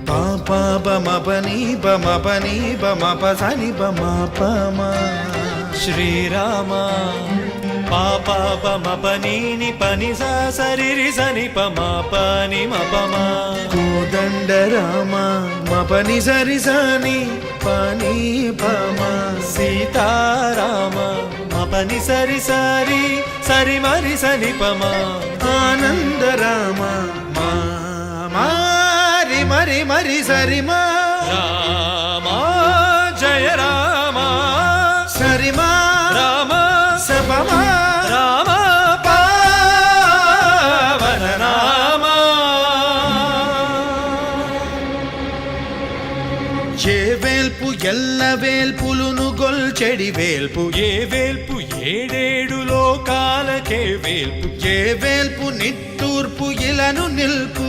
పాపా బమపని బమపని బమపసని బమపమా శ్రీరామ పాప పమపని పని సరి సని పమ పని మపమా కోదండ రామ మపని సరి సని పని పమ సీతారామ మపని సరి సరి సరి మరి సని పమా ఆనంద రామ మారి మరి మరి సరి మా రామ జయ రామ సరిమా రామ సపమా రామ పావన రామ ఏ వేల్పు ఎల్ల వేల్పులును గొల్చెడి వేల్పు ఏ వేల్పు ఏడేడు లోకాలకే వేల్పు ఏ వేల్పు నిట్టూర్పు ఇలను నిల్పు